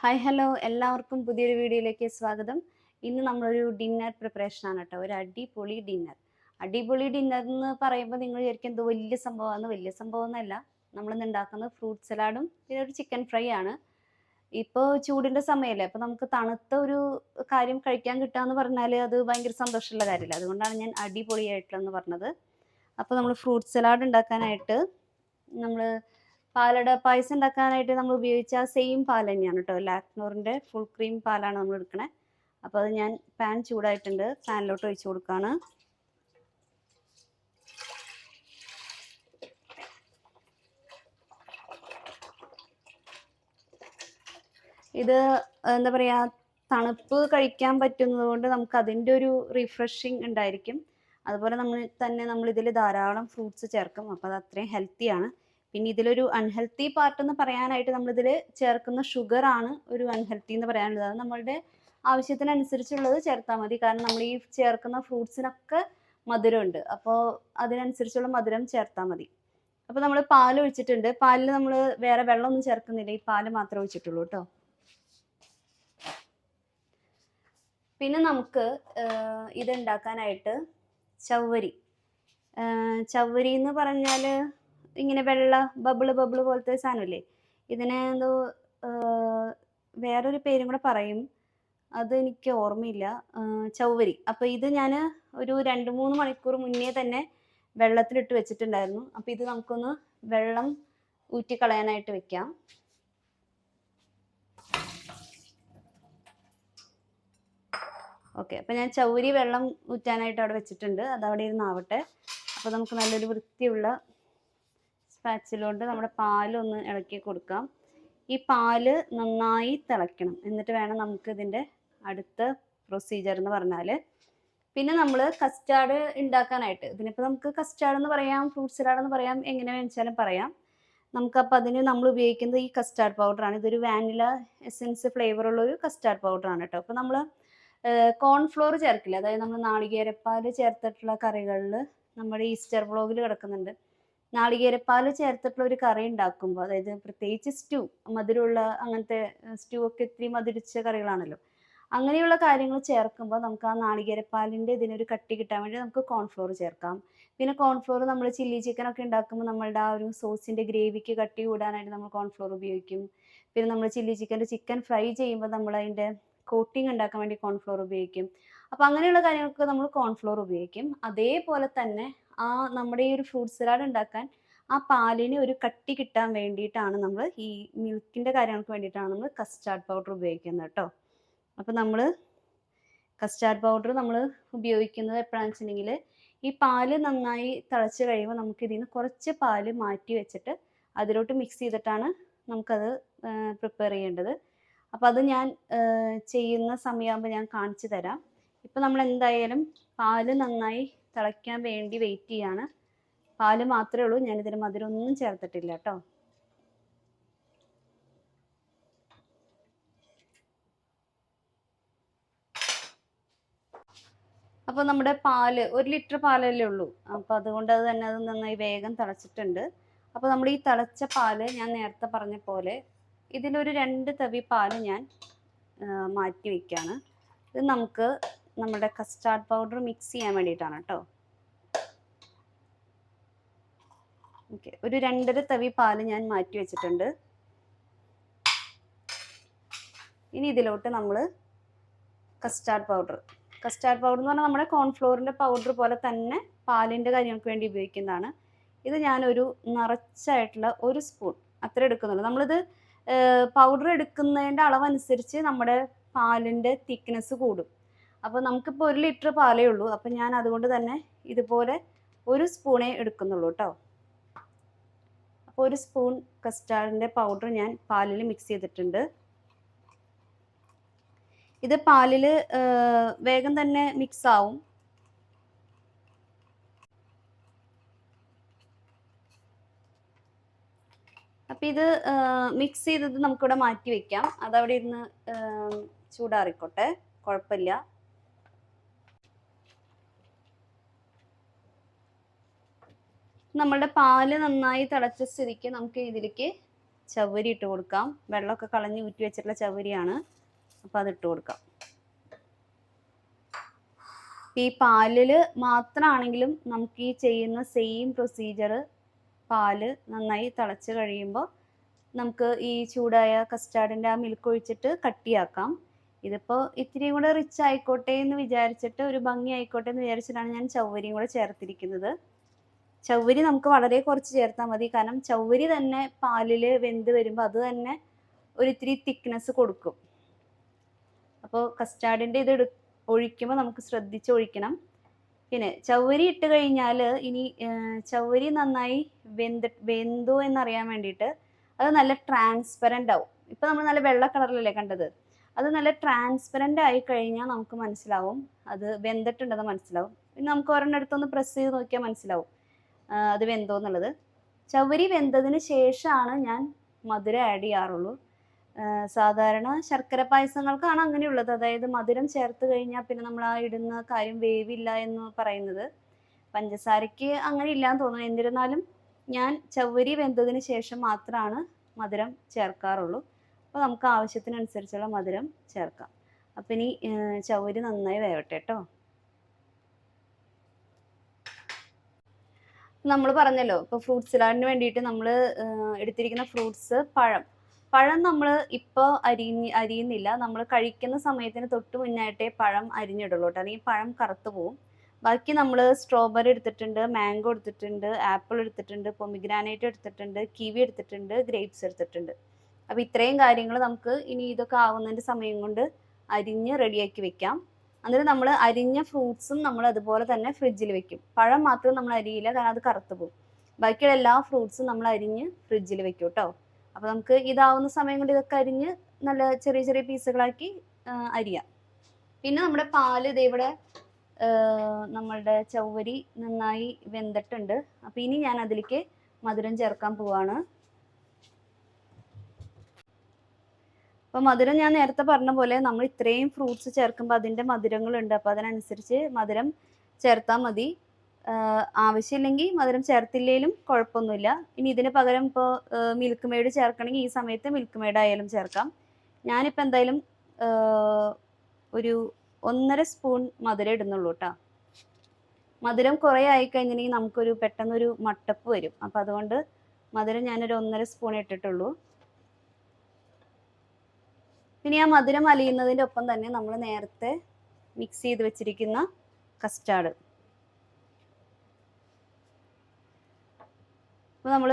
Hi hello എല്ലാവർക്കും പുതിയൊരു വീഡിയോയിലേക്ക് സ്വാഗതം. ഇന്ന് നമ്മളൊരു ഡിന്നർ പ്രിപ്പറേഷൻ ആണ് കേട്ടോ. ഒരു അടിപൊളി ഡിന്നർ. അടിപൊളി ഡിന്നർ എന്ന് പറയുമ്പോൾ നിങ്ങൾ വിചാരിക്കും എന്തോ വലിയ സംഭവമാണ്. വലിയ സംഭവമൊന്നുമല്ല. നമ്മളിന്ന് ഉണ്ടാക്കുന്നത് ഫ്രൂട്ട് സലാഡും പിന്നെ ഒരു ചിക്കൻ ഫ്രൈ ആണ്. ഇപ്പോൾ ചൂടിൻ്റെ സമയമല്ലേ, അപ്പോൾ നമുക്ക് തണുത്ത ഒരു കാര്യം കഴിക്കാൻ കിട്ടുക എന്ന് പറഞ്ഞാൽ അത് ഭയങ്കര സന്തോഷമുള്ള കാര്യമല്ല. അതുകൊണ്ടാണ് ഞാൻ അടിപൊളിയായിട്ടുള്ളതെന്ന് പറഞ്ഞത്. അപ്പോൾ നമ്മൾ ഫ്രൂട്ട് സലാഡ് ഉണ്ടാക്കാനായിട്ട് നമ്മൾ പാലട പായസം ഉണ്ടാക്കാനായിട്ട് നമ്മൾ ഉപയോഗിച്ച ആ സെയിം പാൽ തന്നെയാണ് കേട്ടോ. ലാക്നോറിൻ്റെ ഫുൾ ക്രീം പാലാണ് നമ്മൾ എടുക്കണേ. അപ്പോൾ അത് ഞാൻ പാൻ ചൂടായിട്ടുണ്ട്, പാനിലോട്ട് ഒഴിച്ച് കൊടുക്കുകയാണ്. ഇത് എന്താ പറയുക, തണുപ്പ് കഴിക്കാൻ പറ്റുന്നത് കൊണ്ട് നമുക്ക് അതിൻ്റെ ഒരു റിഫ്രഷിങ് ഉണ്ടായിരിക്കും. അതുപോലെ നമ്മൾ ഇതിൽ ധാരാളം ഫ്രൂട്ട്സ് ചേർക്കും, അപ്പോൾ അത് അത്രയും ഹെൽത്തിയാണ്. പിന്നെ ഇതിലൊരു അൺഹെൽത്തി പാർട്ട് എന്ന് പറയാനായിട്ട് നമ്മളിതിൽ ചേർക്കുന്ന ഷുഗർ ആണ് ഒരു അൺഹെൽത്തി എന്ന് പറയാനുള്ളത്. അത് നമ്മളുടെ ആവശ്യത്തിനനുസരിച്ചുള്ളത് ചേർത്താൽ മതി. കാരണം നമ്മൾ ഈ ചേർക്കുന്ന ഫ്രൂട്ട്സിനൊക്കെ മധുരമുണ്ട്, അപ്പോൾ അതിനനുസരിച്ചുള്ള മധുരം ചേർത്താൽ മതി. അപ്പോൾ നമ്മൾ പാൽ ഒഴിച്ചിട്ടുണ്ട്. പാലിൽ നമ്മൾ വേറെ വെള്ളമൊന്നും ചേർക്കുന്നില്ല, ഈ പാല് മാത്രമേ ഒഴിച്ചിട്ടുള്ളൂ കേട്ടോ. പിന്നെ നമുക്ക് ഇതുണ്ടാക്കാനായിട്ട് ചവ്വരി എന്ന് പറഞ്ഞാൽ ഇങ്ങനെ വെള്ള ബബിള് പോലത്തെ സാധനമില്ലേ, ഇതിനെ എന്തോ വേറൊരു പേരും കൂടെ പറയും, അത് എനിക്ക് ഓർമ്മയില്ല. ചവ്വരി. അപ്പോൾ ഇത് ഞാൻ ഒരു 2-3 മണിക്കൂർ മുന്നേ തന്നെ വെള്ളത്തിലിട്ട് വെച്ചിട്ടുണ്ടായിരുന്നു. അപ്പോൾ ഇത് നമുക്കൊന്ന് വെള്ളം ഊറ്റിക്കളയാനായിട്ട് വെക്കാം. ഓക്കെ, അപ്പോൾ ഞാൻ ചവ്വരി വെള്ളം ഊറ്റാനായിട്ട് അവിടെ വെച്ചിട്ടുണ്ട്. അതവിടെ ഇരുന്നാവട്ടെ. അപ്പോൾ നമുക്ക് നല്ലൊരു വൃത്തിയുള്ള സ്പാച്ചിലോണ്ട് നമ്മുടെ പാലൊന്ന് ഇളക്കി കൊടുക്കാം. ഈ പാല് നന്നായി തിളയ്ക്കണം, എന്നിട്ട് വേണം നമുക്ക് ഇതിൻ്റെ അടുത്ത പ്രൊസീജിയർ എന്ന് പറഞ്ഞാൽ. പിന്നെ നമ്മൾ കസ്റ്റാർഡ് ഉണ്ടാക്കാനായിട്ട്, ഇതിനിപ്പോൾ നമുക്ക് കസ്റ്റാർഡ് എന്ന് പറയാം, ഫ്രൂട്ട് സലാഡ് എന്ന് പറയാം, എങ്ങനെ വെച്ചാലും പറയാം. നമുക്കപ്പോൾ അതിന് നമ്മൾ ഉപയോഗിക്കുന്നത് ഈ കസ്റ്റാർഡ് പൗഡറാണ്. ഇതൊരു വാനില എസെൻസ് ഫ്ലേവറുള്ള ഒരു കസ്റ്റാർഡ് പൗഡറാണ് കേട്ടോ. അപ്പോൾ നമ്മൾ കോൺഫ്ലോർ ചേർക്കില്ല, അതായത് നമ്മൾ നാളികേരപ്പാൽ ചേർത്തിട്ടുള്ള കറികളിൽ നമ്മുടെ ഈസ്റ്റർ വ്ളോഗിൽ കിടക്കുന്നുണ്ട്. നാളികേരപ്പാൽ ചേർത്തിട്ടുള്ള ഒരു കറി ഉണ്ടാക്കുമ്പോൾ, അതായത് പ്രത്യേകിച്ച് സ്റ്റൂ, മധുരമുള്ള അങ്ങനത്തെ സ്റ്റൂ ഒക്കെ ഇത്തിരി മധുരിച്ച കറികളാണല്ലോ, അങ്ങനെയുള്ള കാര്യങ്ങൾ ചേർക്കുമ്പോൾ നമുക്ക് ആ നാളികേരപ്പാലിൻ്റെ ഇതിനൊരു കട്ടി കിട്ടാൻ വേണ്ടി നമുക്ക് കോൺഫ്ലോർ ചേർക്കാം. പിന്നെ കോൺഫ്ലോർ നമ്മൾ ചില്ലി ചിക്കൻ ഒക്കെ ഉണ്ടാക്കുമ്പോൾ നമ്മളുടെ ആ ഒരു സോസിൻ്റെ ഗ്രേവിക്ക് കട്ടി കൂടാനായിട്ട് നമ്മൾ കോൺഫ്ലോർ ഉപയോഗിക്കും. പിന്നെ നമ്മൾ ചിക്കൻ ഫ്രൈ ചെയ്യുമ്പോൾ നമ്മൾ അതിൻ്റെ കോട്ടിങ് ഉണ്ടാക്കാൻ വേണ്ടി കോൺഫ്ലോർ ഉപയോഗിക്കും. അപ്പോൾ അങ്ങനെയുള്ള കാര്യങ്ങൾക്ക് നമ്മൾ കോൺഫ്ലോർ ഉപയോഗിക്കും. അതേപോലെ തന്നെ ആ നമ്മുടെ ഈ ഒരു ഫ്രൂട്ട് സലാഡ് ഉണ്ടാക്കാൻ ആ പാലിന് ഒരു കട്ടി കിട്ടാൻ വേണ്ടിയിട്ടാണ് നമ്മൾ ഈ മിൽക്കിൻ്റെ കാര്യങ്ങൾക്ക് വേണ്ടിയിട്ടാണ് നമ്മൾ കസ്റ്റാർഡ് പൗഡർ ഉപയോഗിക്കുന്നത് കേട്ടോ. അപ്പോൾ നമ്മൾ കസ്റ്റാർഡ് പൗഡർ നമ്മൾ ഉപയോഗിക്കുന്നത് എപ്പോഴാണെന്ന് വെച്ചിട്ടുണ്ടെങ്കിൽ, ഈ പാല് നന്നായി തിളച്ച് കഴിയുമ്പോൾ നമുക്ക് ഇതിൽ നിന്ന് കുറച്ച് പാല് മാറ്റി വെച്ചിട്ട് അതിലോട്ട് മിക്സ് ചെയ്തിട്ടാണ് നമുക്കത് പ്രിപ്പയർ ചെയ്യേണ്ടത്. അപ്പോൾ അത് ഞാൻ ചെയ്യുന്ന സമയമാകുമ്പോൾ ഞാൻ കാണിച്ചു തരാം. ഇപ്പോൾ നമ്മൾ എന്തായാലും പാല് നന്നായി തിളയ്ക്കാൻ വേണ്ടി വെയിറ്റ് ചെയ്യാണ്. പാല് മാത്രമേ ഉള്ളൂ, ഞാനിതിൽ മധുരമൊന്നും ചേർത്തിട്ടില്ല കേട്ടോ. അപ്പോൾ നമ്മുടെ പാല് 1 ലിറ്റർ പാലല്ലേ ഉള്ളൂ, അപ്പോൾ അതുകൊണ്ട് അത് നന്നായി വേഗം തിളച്ചിട്ടുണ്ട്. അപ്പോൾ നമ്മൾ ഈ തിളച്ച പാല് ഞാൻ നേരത്തെ പറഞ്ഞ പോലെ ഇതിലൊരു 2 തവി പാല് ഞാൻ മാറ്റി വയ്ക്കുകയാണ്. ഇത് നമുക്ക് നമ്മുടെ കസ്റ്റാർഡ് പൗഡർ മിക്സ് ചെയ്യാൻ വേണ്ടിയിട്ടാണ് കേട്ടോ. ഓക്കെ, ഒരു 2.5 തവി പാല് ഞാൻ മാറ്റി വെച്ചിട്ടുണ്ട്. ഇനി ഇതിലോട്ട് നമ്മൾ കസ്റ്റാർഡ് പൗഡർ എന്ന് പറഞ്ഞാൽ നമ്മുടെ കോൺഫ്ലോറിൻ്റെ പൗഡർ പോലെ തന്നെ പാലിൻ്റെ കാര്യങ്ങൾക്ക് വേണ്ടി ഉപയോഗിക്കുന്നതാണ്. ഇത് ഞാനൊരു നിറച്ചായിട്ടുള്ള 1 സ്പൂൺ അത്ര എടുക്കുന്നുള്ളൂ. നമ്മളിത് പൗഡർ എടുക്കുന്നതിൻ്റെ അളവനുസരിച്ച് നമ്മുടെ പാലിൻ്റെ തിക്നെസ് കൂടും. അപ്പോൾ നമുക്കിപ്പോൾ 1 ലിറ്റർ പാലേ ഉള്ളൂ, അപ്പോൾ ഞാൻ അതുകൊണ്ട് തന്നെ ഇതുപോലെ 1 സ്പൂണേ എടുക്കുന്നുള്ളൂ കേട്ടോ. അപ്പോൾ 1 സ്പൂൺ കസ്റ്റാർഡിൻ്റെ പൗഡർ ഞാൻ പാലിൽ മിക്സ് ചെയ്തിട്ടുണ്ട്. ഇത് പാലിൽ വേഗം തന്നെ മിക്സ് ആവും. അപ്പോൾ ഇത് മിക്സ് ചെയ്തത് നമുക്കിവിടെ മാറ്റി വെക്കാം, അതവിടെ ഇരുന്ന് ചൂടാറിക്കോട്ടെ, കുഴപ്പമില്ല. നമ്മളുടെ പാല് നന്നായി തിളച്ച സ്ഥിതിക്ക് നമുക്ക് ഇതിലേക്ക് ചവ്വരി ഇട്ട് കൊടുക്കാം. വെള്ളമൊക്കെ കളഞ്ഞ് ഊറ്റി വെച്ചിട്ടുള്ള ചവ്വരിയാണ്. അപ്പോൾ അതിട്ട് കൊടുക്കാം. ഈ പാലിൽ മാത്രമാണെങ്കിലും നമുക്ക് ഈ ചെയ്യുന്ന സെയിം പ്രൊസീജിയർ പാല് നന്നായി തിളച്ച് കഴിയുമ്പോൾ നമുക്ക് ഈ ചൂടായ കസ്റ്റാർഡിൻ്റെ ആ മിൽക്ക് ഒഴിച്ചിട്ട് കട്ടിയാക്കാം. ഇതിപ്പോൾ ഇത്തിരി കൂടെ റിച്ച് ആയിക്കോട്ടെ എന്ന് വിചാരിച്ചിട്ട്, ഒരു ഭംഗി ആയിക്കോട്ടെ എന്ന് വിചാരിച്ചിട്ടാണ് ഞാൻ ചവ്വരിയും കൂടെ ചേർത്തിരിക്കുന്നത്. ചവ്വരി നമുക്ക് വളരെ കുറച്ച് ചേർത്താൽ മതി. കാരണം ചവ്വരി തന്നെ പാലിൽ വെന്ത് വരുമ്പോൾ അത് തന്നെ ഒരിത്തിരി തിക്നെസ് കൊടുക്കും. അപ്പോൾ കസ്റ്റാർഡിൻ്റെ ഇത് ഒഴിക്കുമ്പോൾ നമുക്ക് ശ്രദ്ധിച്ച് ഒഴിക്കണം. പിന്നെ ചവ്വരി ഇട്ട് കഴിഞ്ഞാൽ ഇനി ചവ്വരി നന്നായി വെന്തോ എന്നറിയാൻ വേണ്ടിയിട്ട് അത് നല്ല ട്രാൻസ്പെറൻ്റ് ആവും. ഇപ്പോൾ നമ്മൾ നല്ല വെള്ള കളറിലല്ലേ കണ്ടത്, അത് നല്ല ട്രാൻസ്പെറൻ്റ് ആയി കഴിഞ്ഞാൽ നമുക്ക് മനസ്സിലാവും അത് വെന്തിട്ടുണ്ടെന്ന് മനസ്സിലാവും. പിന്നെ നമുക്ക് ഒരെണ്ണം എടുത്തൊന്ന് പ്രസ് ചെയ്ത് നോക്കിയാൽ മനസ്സിലാവും അത് വെന്തോ എന്നുള്ളത്. ചവ്വരി വെന്തതിന് ശേഷമാണ് ഞാൻ മധുരം ആഡ് ചെയ്യാറുള്ളൂ. സാധാരണ ശർക്കര പായസങ്ങൾക്കാണ് അങ്ങനെയുള്ളത്. അതായത് മധുരം ചേർത്ത് കഴിഞ്ഞാൽ പിന്നെ നമ്മൾ ആ ഇടുന്ന കാര്യം വേവില്ല എന്ന് പറയുന്നത്. പഞ്ചസാരയ്ക്ക് അങ്ങനെ ഇല്ലാന്ന് തോന്നുന്നു. എന്നിരുന്നാലും ഞാൻ ചവ്വരി വെന്തതിന് ശേഷം മാത്രമാണ് മധുരം ചേർക്കാറുള്ളൂ. അപ്പോൾ നമുക്ക് ആവശ്യത്തിനനുസരിച്ചുള്ള മധുരം ചേർക്കാം. അപ്പം ഇനി ചവ്വരി നന്നായി വേവട്ടെ കേട്ടോ. നമ്മൾ പറഞ്ഞല്ലോ, ഇപ്പോൾ ഫ്രൂട്ട് സലാഡിന് വേണ്ടിയിട്ട് നമ്മൾ എടുത്തിരിക്കുന്ന ഫ്രൂട്ട്സ് പഴം നമ്മൾ ഇപ്പോൾ അരിയുന്നില്ല. നമ്മൾ കഴിക്കുന്ന സമയത്തിന് തൊട്ട് മുന്നായിട്ടേ പഴം അരിഞ്ഞിടുള്ളൂ കേട്ടോ, അല്ലെങ്കിൽ പഴം കറുത്ത് പോവും. ബാക്കി നമ്മൾ സ്ട്രോബെറി എടുത്തിട്ടുണ്ട്, മാംഗോ എടുത്തിട്ടുണ്ട്, ആപ്പിൾ എടുത്തിട്ടുണ്ട്, പൊമിഗ്രാനൈറ്റ് എടുത്തിട്ടുണ്ട്, കിവി എടുത്തിട്ടുണ്ട്, ഗ്രേപ്സ് എടുത്തിട്ടുണ്ട്. അപ്പോൾ ഇത്രയും കാര്യങ്ങൾ നമുക്ക് ഇനി ഇതൊക്കെ ആവുന്നതിൻ്റെ സമയം കൊണ്ട് അരിഞ്ഞ് റെഡിയാക്കി വെക്കാം. എന്നിട്ട് നമ്മൾ അരിഞ്ഞ ഫ്രൂട്ട്സും നമ്മൾ അതുപോലെ തന്നെ ഫ്രിഡ്ജിൽ വെക്കും. പഴം മാത്രം നമ്മൾ അരിയില്ല, കാരണം അത് കറുത്ത് പോകും. ബാക്കിയുള്ള എല്ലാ ഫ്രൂട്ട്സും നമ്മൾ അരിഞ്ഞ് ഫ്രിഡ്ജിൽ വെക്കും കേട്ടോ. അപ്പോൾ നമുക്ക് ഇതാവുന്ന സമയം കൊണ്ട് ഇതൊക്കെ അരിഞ്ഞ് നല്ല ചെറിയ ചെറിയ പീസുകളാക്കി അരിയാം. പിന്നെ നമ്മുടെ പാല് ഇതേവിടെ നമ്മളുടെ ചവ്വരി നന്നായി വെന്തിട്ടുണ്ട്. അപ്പോൾ ഇനി ഞാൻ അതിലേക്ക് മധുരം ചേർക്കാൻ പോവാണ്. അപ്പോൾ മധുരം ഞാൻ നേരത്തെ പറഞ്ഞ പോലെ നമ്മൾ ഇത്രയും ഫ്രൂട്ട്സ് ചേർക്കുമ്പോൾ അതിൻ്റെ മധുരങ്ങളുണ്ട്. അപ്പോൾ അതിനനുസരിച്ച് മധുരം ചേർത്താൽ മതി. ആവശ്യമില്ലെങ്കിൽ മധുരം ചേർത്തില്ലെങ്കിലും കുഴപ്പമൊന്നുമില്ല. ഇനി ഇതിന് പകരം ഇപ്പോൾ മിൽക്ക് മെയ്ഡ് ചേർക്കണമെങ്കിൽ ഈ സമയത്ത് മിൽക്ക് മെയ്ഡ് ആയാലും ചേർക്കാം. ഞാനിപ്പോൾ എന്തായാലും ഒരു 1.5 സ്പൂൺ മധുരം ഇടുന്നുള്ളൂ കേട്ടോ. മധുരം കുറേ ആയിക്കഴിഞ്ഞിട്ടുണ്ടെങ്കിൽ നമുക്കൊരു പെട്ടെന്നൊരു മട്ടപ്പ് വരും. അപ്പോൾ അതുകൊണ്ട് മധുരം ഞാനൊരു 1.5 സ്പൂൺ ഇട്ടിട്ടുള്ളൂ. പിന്നെ ആ മധുരം അലിയുന്നതിൻ്റെ ഒപ്പം തന്നെ നമ്മൾ നേരത്തെ മിക്സ് ചെയ്ത് വെച്ചിരിക്കുന്ന കസ്റ്റാർഡ്, അപ്പോൾ നമ്മൾ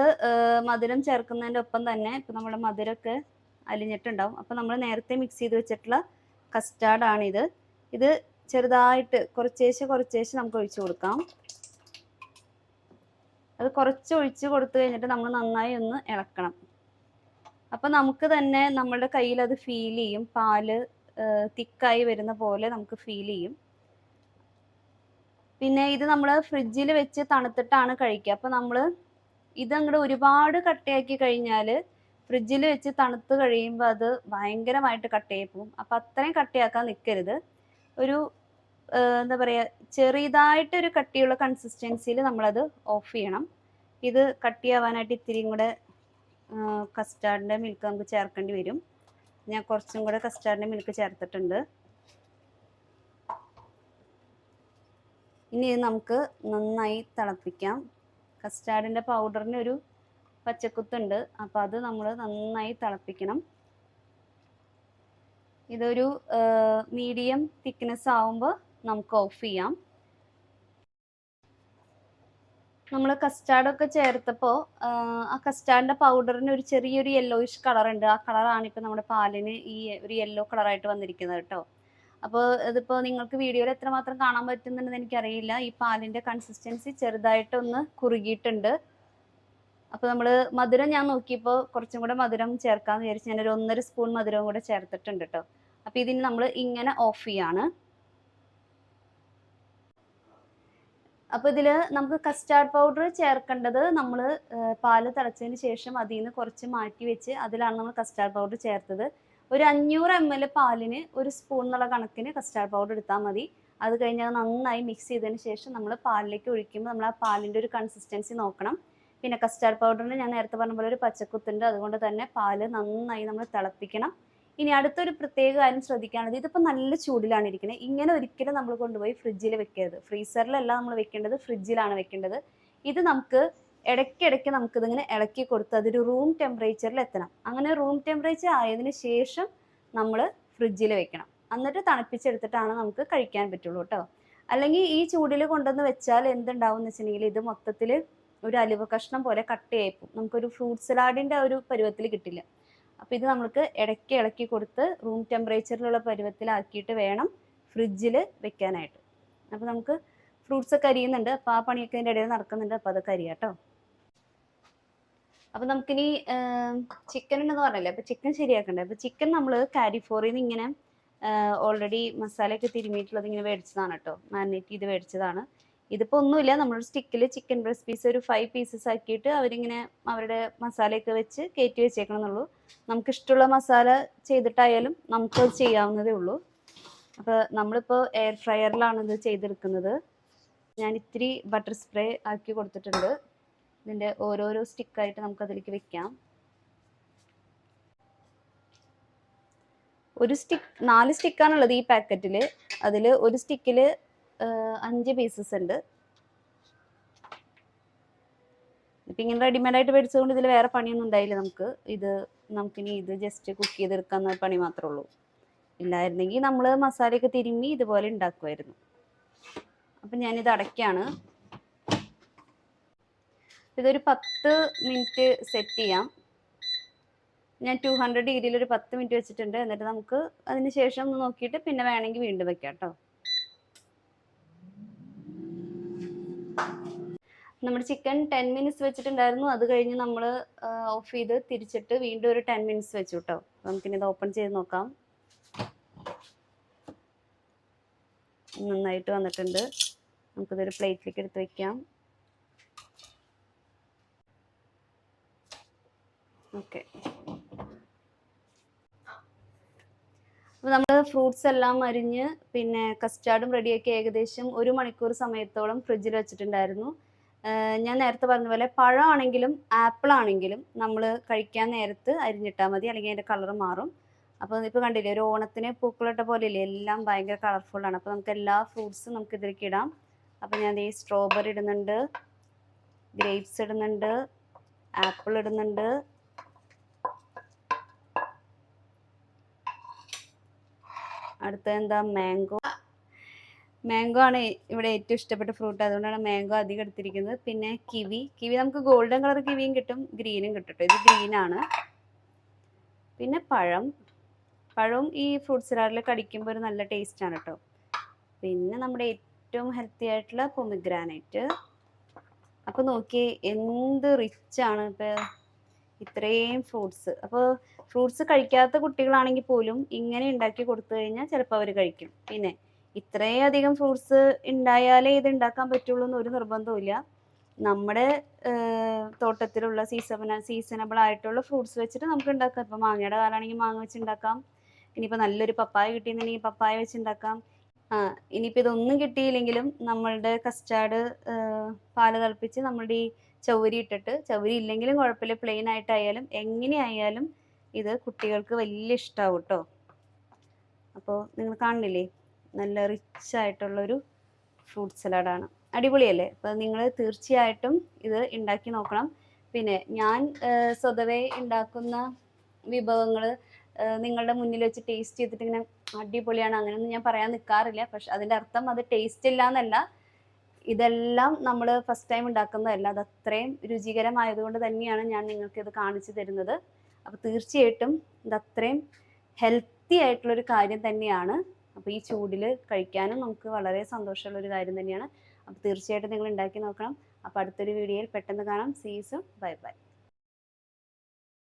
മധുരം ചേർക്കുന്നതിൻ്റെ ഒപ്പം തന്നെ ഇപ്പോൾ നമ്മുടെ മധുരമൊക്കെ അലിഞ്ഞിട്ടുണ്ടാവും. അപ്പോൾ നമ്മൾ നേരത്തെ മിക്സ് ചെയ്ത് വെച്ചിട്ടുള്ള കസ്റ്റാർഡാണിത്. ഇത് ചെറുതായിട്ട് കുറച്ചേശ്ശെ നമുക്ക് ഒഴിച്ചു കൊടുക്കാം. അത് കുറച്ച് ഒഴിച്ച് കൊടുത്തു കഴിഞ്ഞിട്ട് നമ്മൾ നന്നായി ഒന്ന് ഇളക്കണം. അപ്പം നമുക്ക് തന്നെ നമ്മുടെ കയ്യിൽ അത് ഫീൽ ചെയ്യും. പാല് തിക്കായി വരുന്ന പോലെ നമുക്ക് ഫീൽ ചെയ്യും. പിന്നെ ഇത് നമ്മൾ ഫ്രിഡ്ജിൽ വെച്ച് തണുത്തിട്ടാണ് കഴിക്കുക. അപ്പോൾ നമ്മൾ ഇതങ്ങോട്ട് ഒരുപാട് കട്ടയാക്കി കഴിഞ്ഞാൽ ഫ്രിഡ്ജിൽ വെച്ച് തണുത്ത് കഴിയുമ്പോൾ അത് ഭയങ്കരമായിട്ട് കട്ടയായി പോകും. അപ്പോൾ അത്രയും കട്ടയാക്കാൻ നിൽക്കരുത്. ഒരു എന്താ പറയുക, ചെറിയതായിട്ടൊരു കട്ടിയുള്ള കൺസിസ്റ്റൻസിയിൽ നമ്മളത് ഓഫ് ചെയ്യണം. ഇത് കട്ടിയാവാനായിട്ട് ഇത്തിരിയും കൂടെ കസ്റ്റാർഡിൻ്റെ മിൽക്ക് നമുക്ക് ചേർക്കേണ്ടി വരും. ഞാൻ കുറച്ചും കൂടെ കസ്റ്റാർഡിൻ്റെ മിൽക്ക് ചേർത്തിട്ടുണ്ട്. ഇനി ഇത് നമുക്ക് നന്നായി തിളപ്പിക്കാം. കസ്റ്റാർഡിൻ്റെ പൗഡറിന് ഒരു പച്ചക്കുത്തുണ്ട്, അപ്പോൾ അത് നമ്മൾ നന്നായി തിളപ്പിക്കണം. ഇതൊരു മീഡിയം തിക്നെസ് ആവുമ്പോൾ നമുക്ക് ഓഫ് ചെയ്യാം. നമ്മൾ കസ്റ്റാർഡൊക്കെ ചേർത്തപ്പോൾ ആ കസ്റ്റാർഡിൻ്റെ പൗഡറിന് ഒരു ചെറിയൊരു യെല്ലോയിഷ് കളറുണ്ട്. ആ കളറാണ് ഇപ്പോൾ നമ്മുടെ പാലിന് ഈ ഒരു യെല്ലോ കളറായിട്ട് വന്നിരിക്കുന്നത് കേട്ടോ. അപ്പോൾ ഇതിപ്പോൾ നിങ്ങൾക്ക് വീഡിയോയിൽ എത്രമാത്രം കാണാൻ പറ്റുന്നുണ്ടെന്ന് എനിക്കറിയില്ല. ഈ പാലിൻ്റെ കൺസിസ്റ്റൻസി ചെറുതായിട്ടൊന്ന് കുറുകിയിട്ടുണ്ട്. അപ്പോൾ നമ്മൾ മധുരം ഞാൻ നോക്കിയപ്പോൾ കുറച്ചും കൂടെ മധുരം ചേർക്കാമെന്ന് വിചാരിച്ച് ഞാനൊരു 1.5 സ്പൂൺ മധുരവും കൂടെ ചേർത്തിട്ടുണ്ട് കേട്ടോ. അപ്പോൾ ഇതിന് നമ്മൾ ഇങ്ങനെ ഓഫ് ചെയ്യാണ്. അപ്പോൾ ഇതിൽ നമുക്ക് കസ്റ്റാർഡ് പൗഡർ ചേർക്കേണ്ടത് നമ്മൾ പാല് തിളച്ചതിന് ശേഷം അതിൽ നിന്ന് കുറച്ച് മാറ്റി വെച്ച് അതിലാണ് നമ്മൾ കസ്റ്റാർഡ് പൗഡർ ചേർത്തത്. ഒരു 500 ml പാലിന് 1 സ്പൂൺ എന്നുള്ള കണക്കിന് കസ്റ്റാർഡ് പൗഡർ എടുത്താൽ മതി. അത് കഴിഞ്ഞാൽ നന്നായി മിക്സ് ചെയ്തതിന് ശേഷം നമ്മൾ പാലിലേക്ക് ഒഴിക്കുമ്പോൾ നമ്മൾ ആ പാലിൻ്റെ ഒരു കൺസിസ്റ്റൻസി നോക്കണം. പിന്നെ കസ്റ്റാർഡ് പൗഡറിന് ഞാൻ നേരത്തെ പറഞ്ഞ പോലെ ഒരു പച്ചക്കുത്തുണ്ട്, അതുകൊണ്ട് തന്നെ പാല് നന്നായി നമ്മൾ തിളപ്പിക്കണം. ഇനി അടുത്തൊരു പ്രത്യേക കാര്യം ശ്രദ്ധിക്കാനുള്ളത്, ഇതിപ്പോൾ നല്ല ചൂടിലാണ് ഇരിക്കുന്നത്. ഇങ്ങനെ ഒരിക്കലും നമ്മൾ കൊണ്ടുപോയി ഫ്രിഡ്ജിൽ വെക്കരുത്. ഫ്രീസറിലല്ല നമ്മൾ വെക്കേണ്ടത്, ഫ്രിഡ്ജിലാണ് വെക്കേണ്ടത്. ഇത് നമുക്ക് ഇടയ്ക്കിടയ്ക്ക് നമുക്കിതിങ്ങനെ ഇളക്കി കൊടുത്ത് അതൊരു റൂം ടെമ്പറേച്ചറിൽ എത്തണം. അങ്ങനെ റൂം ടെമ്പറേച്ചർ ആയതിനു ശേഷം നമ്മൾ ഫ്രിഡ്ജിൽ വെക്കണം. എന്നിട്ട് തണുപ്പിച്ചെടുത്തിട്ടാണ് നമുക്ക് കഴിക്കാൻ പറ്റുള്ളൂ കേട്ടോ. അല്ലെങ്കിൽ ഈ ചൂടിൽ കൊണ്ടുവന്ന് വെച്ചാൽ എന്തുണ്ടാവും എന്ന് വെച്ചിട്ടുണ്ടെങ്കിൽ ഇത് മൊത്തത്തിൽ ഒരു അലുവ കഷ്ണം പോലെ കട്ടയായിപ്പോവും. നമുക്കൊരു ഫ്രൂട്ട് സലാഡിൻ്റെ ഒരു പരുവത്തിൽ കിട്ടില്ല. അപ്പോൾ ഇത് നമുക്ക് ഇടയ്ക്ക് ഇളക്കി കൊടുത്ത് റൂം ടെമ്പറേച്ചറിലുള്ള പരുവത്തിലാക്കിയിട്ട് വേണം ഫ്രിഡ്ജിൽ വെക്കാനായിട്ട്. അപ്പോൾ നമുക്ക് ഫ്രൂട്ട്സ് ഒക്കെ അരിയുന്നുണ്ട്, അപ്പോൾ ആ പണിയൊക്കെ അതിൻ്റെ ഇടയിൽ നടക്കുന്നുണ്ട്. അപ്പോൾ അതൊക്കെ അരിയാം കേട്ടോ. അപ്പോൾ നമുക്കിനി ചിക്കൻ ഉണ്ടെന്ന് പറഞ്ഞല്ലേ, അപ്പോൾ ചിക്കൻ ശരിയാക്കണ്ടേ. അപ്പോൾ ചിക്കൻ നമ്മൾ കാരിഫോറിൽ നിന്ന് ഇങ്ങനെ ഓൾറെഡി മസാലയൊക്കെ തിരുമിയിട്ടുള്ളത് ഇങ്ങനെ മേടിച്ചതാണ് കേട്ടോ, മാരിനേറ്റ് ചെയ്ത് മേടിച്ചതാണ്. ഇതിപ്പോൾ ഒന്നുമില്ല, നമ്മളൊരു സ്റ്റിക്കിൽ ചിക്കൻ ബ്രസ്റ്റ് പീസ് ഒരു 5 പീസസ് ആക്കിയിട്ട് അവരിങ്ങനെ അവരുടെ മസാലയൊക്കെ വെച്ച് കയറ്റി വെച്ചേക്കണം എന്നുള്ളൂ. നമുക്കിഷ്ടമുള്ള മസാല ചെയ്തിട്ടായാലും നമുക്കത് ചെയ്യാവുന്നതേ ഉള്ളൂ. അപ്പോൾ നമ്മളിപ്പോൾ എയർ ഫ്രയറിലാണ് ഇത് ചെയ്തെടുക്കുന്നത്. ഞാൻ ഇത്തിരി ബട്ടർ സ്പ്രേ ആക്കി കൊടുത്തിട്ടുണ്ട്. ഇതിൻ്റെ ഓരോരോ സ്റ്റിക്കായിട്ട് നമുക്കതിലേക്ക് വെക്കാം. ഒരു സ്റ്റിക്ക് 4 സ്റ്റിക്കാണുള്ളത് ഈ പാക്കറ്റിൽ. അതിൽ ഒരു സ്റ്റിക്കിൽ 5 പീസസ് ഉണ്ട്. ഇപ്പം ഇങ്ങനെ റെഡിമെയ്ഡായിട്ട് മേടിച്ചതുകൊണ്ട് ഇതിൽ വേറെ പണിയൊന്നും ഉണ്ടായില്ല നമുക്ക്. നമുക്കിനി ഇത് ജസ്റ്റ് കുക്ക് ചെയ്തെടുക്കാവുന്ന പണി മാത്രമേ ഉള്ളൂ. ഇല്ലായിരുന്നെങ്കിൽ നമ്മൾ മസാലയൊക്കെ തിരുമ്മി ഇതുപോലെ ഉണ്ടാക്കുമായിരുന്നു. അപ്പം ഞാനിത് അടയ്ക്കാണ്. ഇതൊരു 10 മിനിറ്റ് സെറ്റ് ചെയ്യാം. ഞാൻ 200 ഡിഗ്രിയിൽ ഒരു 10 മിനിറ്റ് വെച്ചിട്ടുണ്ട്. എന്നിട്ട് നമുക്ക് അതിന് ശേഷം ഒന്ന് നോക്കിയിട്ട് പിന്നെ വേണമെങ്കിൽ വീണ്ടും വെക്കാം കേട്ടോ. നമ്മുടെ ചിക്കൻ 10 മിനിറ്റ്സ് വെച്ചിട്ടുണ്ടായിരുന്നു. അത് കഴിഞ്ഞ് നമ്മൾ ഓഫ് ചെയ്ത് തിരിച്ചിട്ട് വീണ്ടും ഒരു 10 മിനിറ്റ്സ് വെച്ചു കേട്ടോ. നമുക്കിനി ഇത് ഓപ്പൺ ചെയ്ത് നോക്കാം. നന്നായിട്ട് വന്നിട്ടുണ്ട്. നമുക്കിതൊരു പ്ലേറ്റിലേക്ക് എടുത്ത് വെക്കാം. ഓക്കെ, അപ്പോൾ നമ്മൾ ഫ്രൂട്ട്സ് എല്ലാം അരിഞ്ഞ് പിന്നെ കസ്റ്റാർഡും റെഡിയാക്കി ഏകദേശം 1 മണിക്കൂർ സമയത്തോളം ഫ്രിഡ്ജിൽ വെച്ചിട്ടുണ്ടായിരുന്നു. ഞാൻ നേരത്തെ പറഞ്ഞ പോലെ പഴമാണെങ്കിലും ആപ്പിൾ ആണെങ്കിലും നമ്മൾ കഴിക്കാൻ നേരത്ത് അരിഞ്ഞിട്ടാൽ മതി, അല്ലെങ്കിൽ അതിൻ്റെ കളർ മാറും. അപ്പോൾ ഇപ്പോൾ കണ്ടില്ലേ, ഒരു ഓണത്തിന് പൂക്കളിട്ട പോലെയില്ലേ, എല്ലാം ഭയങ്കര കളർഫുള്ളാണ്. അപ്പോൾ നമുക്ക് എല്ലാ ഫ്രൂട്ട്സും നമുക്ക് ഇതിലേക്ക് ഇടാം. അപ്പോൾ ഞാൻ ഈ സ്ട്രോബെറി ഇടുന്നുണ്ട്, ഗ്രേപ്സ് ഇടുന്നുണ്ട്, ആപ്പിൾ ഇടുന്നുണ്ട്, അടുത്ത എന്താ മാംഗോ ആണ് ഇവിടെ ഏറ്റവും ഇഷ്ടപ്പെട്ട ഫ്രൂട്ട്, അതുകൊണ്ടാണ് മാംഗോ അധികം എടുത്തിരിക്കുന്നത്. പിന്നെ കിവി നമുക്ക് ഗോൾഡൻ കളർ കിവിയും കിട്ടും, ഗ്രീനും കിട്ടും. ഇത് ഗ്രീനാണ്. പിന്നെ പഴവും ഈ ഫ്രൂട്ട് സലാഡിൽ കടിക്കുമ്പോൾ ഒരു നല്ല ടേസ്റ്റാണ് കേട്ടോ. പിന്നെ നമ്മുടെ ഏറ്റവും ഹെൽത്തി ആയിട്ടുള്ള പൊമിഗ്രാനൈറ്റ്. അപ്പോൾ നോക്കിയേ എന്ത് റിച്ചാണ് ഇപ്പോൾ ഇത്രയും ഫ്രൂട്ട്സ്. അപ്പോൾ ഫ്രൂട്ട്സ് കഴിക്കാത്ത കുട്ടികളാണെങ്കിൽ പോലും ഇങ്ങനെ ഉണ്ടാക്കി കൊടുത്തു കഴിഞ്ഞാൽ ചിലപ്പോൾ അവർ കഴിക്കും. പിന്നെ ഇത്രയധികം ഫ്രൂട്ട്സ് ഉണ്ടായാലേ ഇത് ഉണ്ടാക്കാൻ പറ്റുള്ളൂ എന്നൊരു നിർബന്ധമില്ല. നമ്മുടെ തോട്ടത്തിലുള്ള സീസണബിൾ ആയിട്ടുള്ള ഫ്രൂട്ട്സ് വെച്ചിട്ട് നമുക്ക് ഉണ്ടാക്കാം. ഇപ്പോൾ മാങ്ങയുടെ കാലമാണെങ്കിൽ മാങ്ങ വെച്ച് ഉണ്ടാക്കാം. ഇനിയിപ്പോൾ നല്ലൊരു പപ്പായ കിട്ടിയെന്നുണ്ടെങ്കിൽ പപ്പായ വെച്ച് ഉണ്ടാക്കാം. ഇനിയിപ്പോൾ ഇതൊന്നും കിട്ടിയില്ലെങ്കിലും നമ്മളുടെ കസ്റ്റാർഡ് പാല് തിളപ്പിച്ച് നമ്മളുടെ ഈ ചൗരി ഇട്ടിട്ട്, ചൗരി ഇല്ലെങ്കിലും കുഴപ്പമില്ല, പ്ലെയിൻ ആയിട്ടായാലും എങ്ങനെയായാലും ഇത് കുട്ടികൾക്ക് വലിയ ഇഷ്ടമാവും കേട്ടോ. അപ്പോൾ നിങ്ങൾ കാണുന്നില്ലേ, നല്ല റിച്ച് ആയിട്ടുള്ളൊരു ഫ്രൂട്ട് സലാഡാണ്. അടിപൊളിയല്ലേ? അപ്പോൾ നിങ്ങൾ തീർച്ചയായിട്ടും ഇത് ഉണ്ടാക്കി നോക്കണം. പിന്നെ ഞാൻ സ്വതവേ ഉണ്ടാക്കുന്ന വിഭവങ്ങൾ നിങ്ങളുടെ മുന്നിൽ വെച്ച് ടേസ്റ്റ് ചെയ്തിട്ട് ഇങ്ങനെ അടിപൊളിയാണ് അങ്ങനെയൊന്നും ഞാൻ പറയാൻ നിൽക്കാറില്ല. പക്ഷെ അതിൻ്റെ അർത്ഥം അത് ടേസ്റ്റ് ഇല്ല എന്നല്ല. ഇതെല്ലാം നമ്മൾ ഫസ്റ്റ് ടൈം ഉണ്ടാക്കുന്നതല്ല, അത് അത്രയും രുചികരമായതുകൊണ്ട് തന്നെയാണ് ഞാൻ നിങ്ങൾക്ക് ഇത് കാണിച്ചു തരുന്നത്. അപ്പോൾ തീർച്ചയായിട്ടും ഇത് അത്രയും ഹെൽത്തി ആയിട്ടുള്ളൊരു കാര്യം തന്നെയാണ്. അപ്പോൾ ഈ ചൂടിൽ കഴിക്കാനും നമുക്ക് വളരെ സന്തോഷമുള്ളൊരു കാര്യം തന്നെയാണ്. അപ്പോൾ തീർച്ചയായിട്ടും നിങ്ങൾ ഉണ്ടാക്കി നോക്കണം. അപ്പോൾ അടുത്തൊരു വീഡിയോയിൽ പെട്ടെന്ന് കാണാം. See you soon. Bye by.